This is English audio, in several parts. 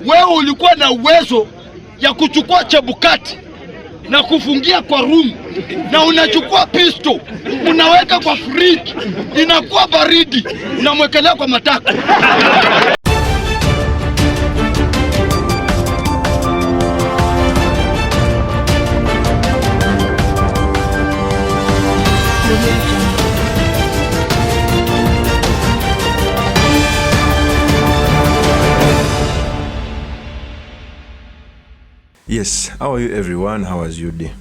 Wewe ulikuwa na uwezo ya kuchukua Chebukati na kufungia kwa room, na unachukua pisto unaweka kwa fridge, inakuwa baridi, unamwekelea kwa matako. Yes, how are you everyone? How was your day?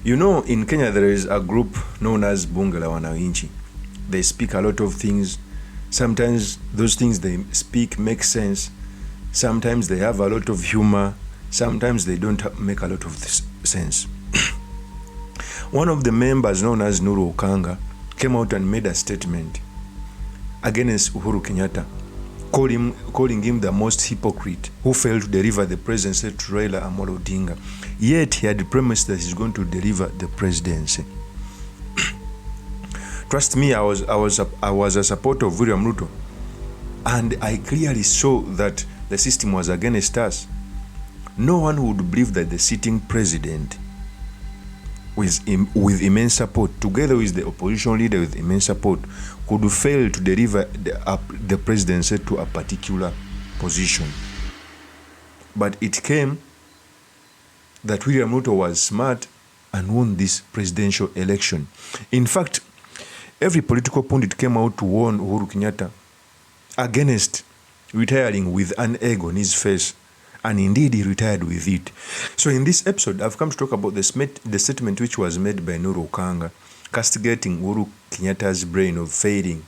You know, in Kenya there is a group known as Bunge la Wananchi. They speak a lot of things. Sometimes those things they speak make sense. Sometimes they have a lot of humor. Sometimes they don't make a lot of sense. One of the members, known as NURU Okanga, came out and made a statement against Uhuru Kenyatta, calling him the most hypocrite who failed to deliver the presidency to RAILA Odinga. Yet he had promised that he's going to deliver the presidency. Trust me, I was a supporter of William Ruto, and I clearly saw that the system was against us. No one would believe that the sitting president, with immense support, together with the opposition leader with immense support, could fail to deliver the presidency to a particular position. But it came that William Ruto was smart and won this presidential election. In fact, every political pundit came out to warn Uhuru Kenyatta against retiring with an egg on his face. And indeed, he retired with it. So in this episode, I've come to talk about the statement which was made by NURU Okanga, castigating Uhuru Kenyatta's brain of failing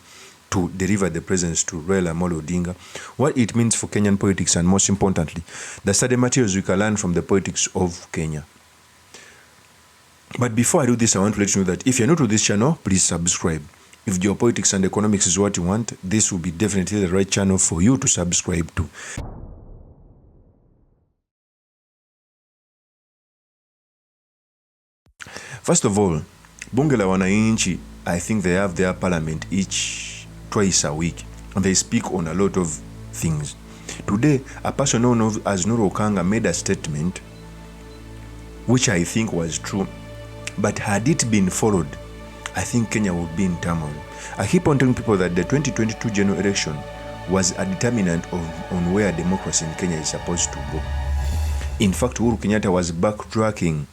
to deliver the presidency to RAILA Odinga, what it means for Kenyan politics, and most importantly, the study materials we can learn from the politics of Kenya. But before I do this, I want to let you know that if you're new to this channel, please subscribe. If geopolitics and economics is what you want, this will be definitely the right channel for you to subscribe to. First of all, Bunge la Wananchi, I think they have their parliament twice a week, and they speak on a lot of things. Today, a person known as NURU Okanga made a statement which I think was true, but had it been followed, I think Kenya would be in turmoil. I keep on telling people that the 2022 general election was a determinant on where democracy in Kenya is supposed to go. In fact, Uhuru Kenyatta was backtracking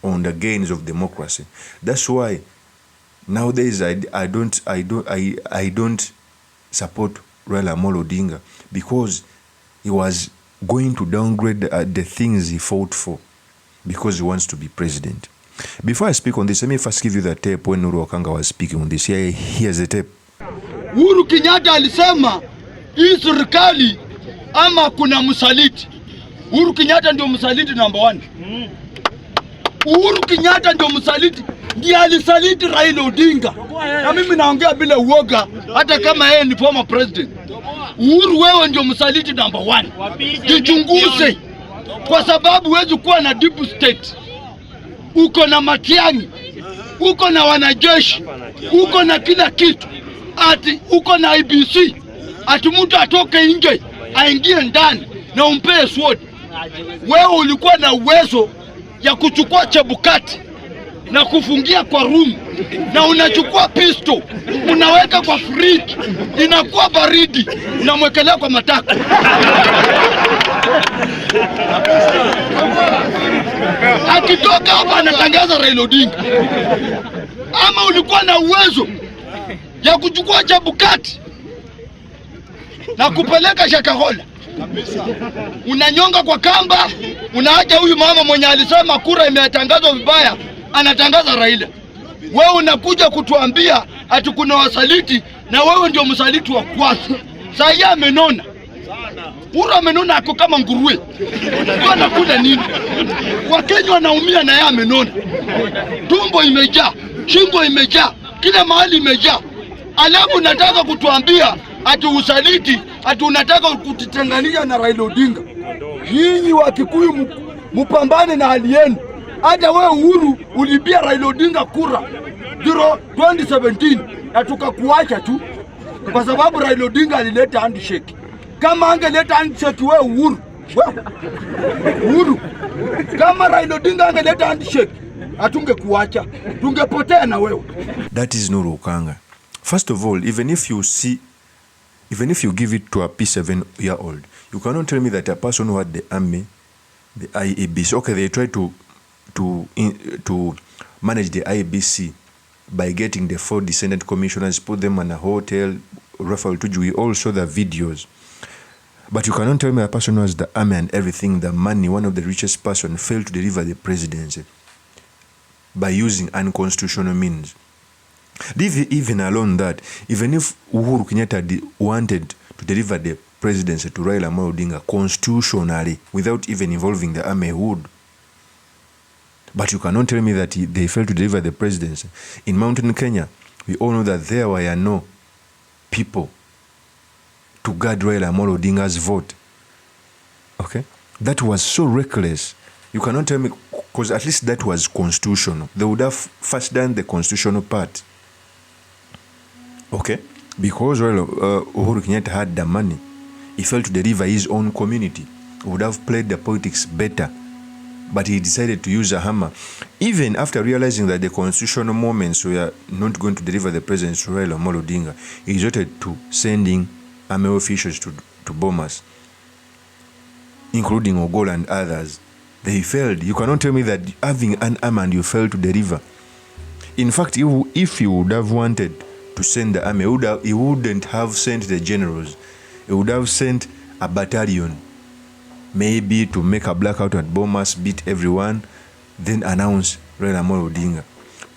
on the gains of democracy. That's why nowadays I don't support RAILA Odinga, because he was going to downgrade the things he fought for because he wants to be president. Before I speak on this, let me first give you the tape when NURU Okanga was speaking on this. Here's the tape. Uhuru Kenyatta alisema hii serikali ama kuna msaliti. Uhuru Kenyatta ndio msaliti number 1. Uhuru Kenyatta ndio msaliti, ndiye alisaliti Raila Odinga. Na mimi naongea bila uoga, hata kama yeye ni former president. Uhuru, wewe ndio msaliti number 1. Jichunguze, kwa sababu huwezi kuwa na deep state. Uko na Matiang'i, uko na wanajeshi, uko na kila kitu. Ati uko na IBC, ati mtu atoke nje aingie ndani na umpee sword. Wewe ulikuwa na uwezo ya kuchukua Chebukati na kufungia kwa room, na unachukua pisto unaweka kwa fridge, inakuwa baridi, unamwekelea kwa matako. Akitoka hapa anatangaza Raila Odinga. Ama ulikuwa na uwezo ya kuchukua Chebukati na kupeleka Shakahola, unanyonga kwa kamba, unaacha huyu mama mwenye alisema kura imetangazwa vibaya anatangaza Raila. Wewe unakuja kutuambia ati kuna wasaliti, na wewe ndio msaliti wa kwanza. Sasa yeye amenona. Uhuru amenona, ako kama nguruwe. Kwa anakula nini? Wakenya wanaumia na yeye amenona. Tumbo imejaa, shingo imejaa, kila mahali imejaa. Alafu nataka kutuambia ati usaliti, ati unataka kutitenganisha na Raila Odinga. Nyinyi wa Kikuyu mpambane na hali yenu. Hata wewe Uhuru ulibia Raila Odinga kura 2017 na tukakuacha tu kwa sababu Raila Odinga alileta handshake. Kama angeleta handshake wewe Uhuru. Uhuru. Kama Raila Odinga angeleta handshake, atungekuacha. Tungepotea na wewe. That is NURU Okanga. First of all, even if you give it to a P7-year-old, you cannot tell me that a person who had the army, the IEBC, okay, they try to manage the IEBC by getting the 4 descendant commissioners, put them in a hotel, Rafael Tuju, we all saw the videos. But you cannot tell me a person who has the army and everything, the money, one of the richest person, failed to deliver the presidency by using unconstitutional means. Even alone that, even if Uhuru Kenyatta wanted to deliver the presidency to Raila Odinga constitutionally, without even involving the army, would. But you cannot tell me that they failed to deliver the presidency. In Mountain Kenya, we all know that there were no people to guard Raila Odinga's vote. Okay? That was so reckless. You cannot tell me, because at least that was constitutional. They would have first done the constitutional part. Okay? Because Uhuru Kenyatta had the money, he failed to deliver his own community. He would have played the politics better. But he decided to use a hammer. Even after realizing that the constitutional moments were not going to deliver the presidency to Raila Odinga, he resorted to sending army officials to bomb us, including Ogola and others. They failed. You cannot tell me that having an army and you failed to deliver. In fact, if you would have wanted to send the army, he wouldn't have sent the generals. He would have sent a battalion, maybe to make a blackout at Bomas, beat everyone, then announce Raila Odinga.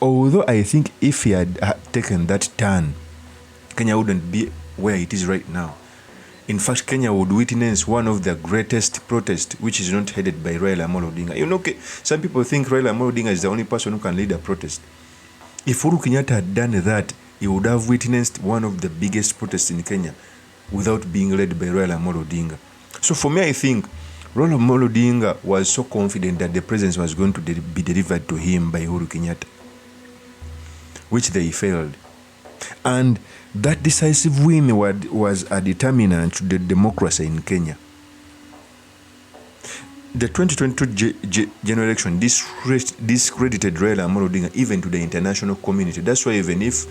Although I think if he had taken that turn, Kenya wouldn't be where it is right now. In fact, Kenya would witness one of the greatest protests, which is not headed by Raila Odinga. You know, some people think Raila Odinga is the only person who can lead a protest. If Uhuru Kenyatta had done that, he would have witnessed one of the biggest protests in Kenya without being led by Raila Odinga. So for me, I think Raila Odinga was so confident that the presidency was going to be delivered to him by Uhuru Kenyatta, which they failed. And that decisive win was a determinant to the democracy in Kenya. The 2022 general election discredited Raila Odinga even to the international community. That's why even if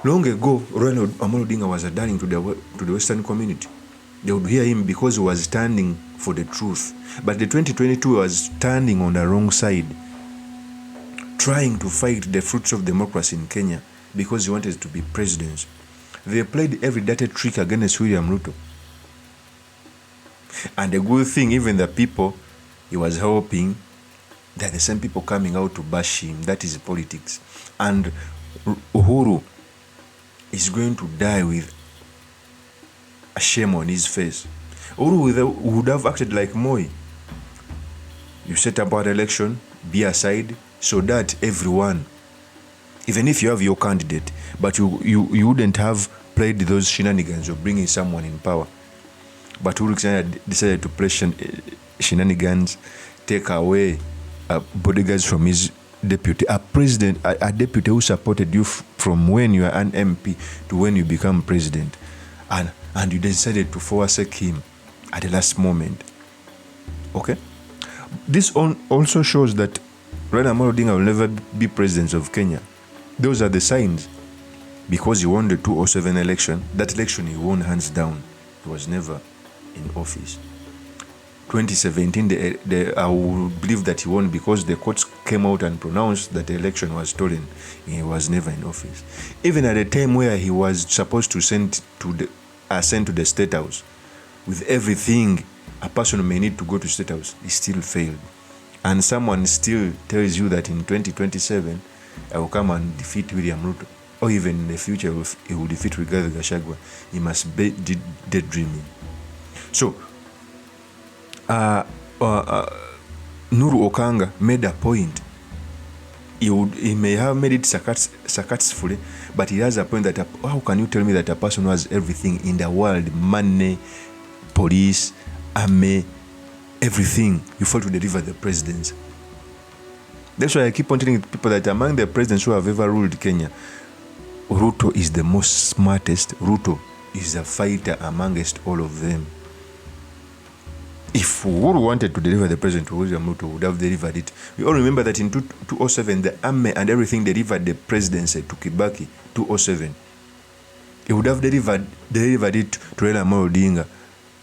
long ago Raila Odinga was a darling to the Western community, they would hear him because he was standing for the truth. But the 2022 was standing on the wrong side, trying to fight the fruits of democracy in Kenya because he wanted to be president. They played every dirty trick against William Ruto. And the good thing, even the people he was helping, they're the same people coming out to bash him. That is politics. And Uhuru is going to die with a shame on his face. Uhuru would have acted like Moi. You set up an election, be aside, so that everyone, even if you have your candidate, but you wouldn't have played those shenanigans of bringing someone in power. But Uhuru Kenyatta decided to play shenanigans, take away bodyguards from his deputy, a deputy who supported you from when you are an MP to when you become president, and you decided to forsake him at the last moment. Okay, this also shows that Raila Odinga will never be president of Kenya. Those are the signs, because he won the 2007 election. That election he won hands down. He was never in office. 2017, I would believe that he won because the courts came out and pronounced that the election was stolen. He was never in office. Even at the time where he was supposed to ascend to the State House, with everything a person may need to go to State House, he still failed. And someone still tells you that in 2027, I will come and defeat William Ruto, or even in the future, he will defeat Rigathi Gachagua. He must be daydreaming. So, NURU Okanga made a point. He may have made it sarcastically, but he has a point that how can you tell me that a person who has everything in the world, money, police, army, everything, you fail to deliver the presidency? That's why I keep on telling people that among the presidents who have ever ruled Kenya, Ruto is the most smartest. Ruto is a fighter amongst all of them. If Uhuru wanted to deliver the president, William Ruto would have delivered it. We all remember that in 2007, the army and everything delivered the presidency to Kibaki, 2007. He would have delivered it to RAILA Odinga,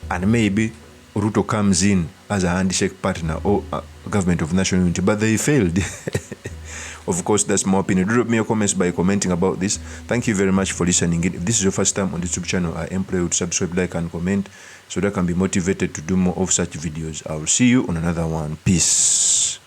and maybe Ruto comes in as a handshake partner or a government of national unity, but they failed. Of course, that's my opinion. Drop me your comments by commenting about this. Thank you very much for listening. If this is your first time on this YouTube channel, I implore you to subscribe, like, and comment so that I can be motivated to do more of such videos. I will see you on another one. Peace.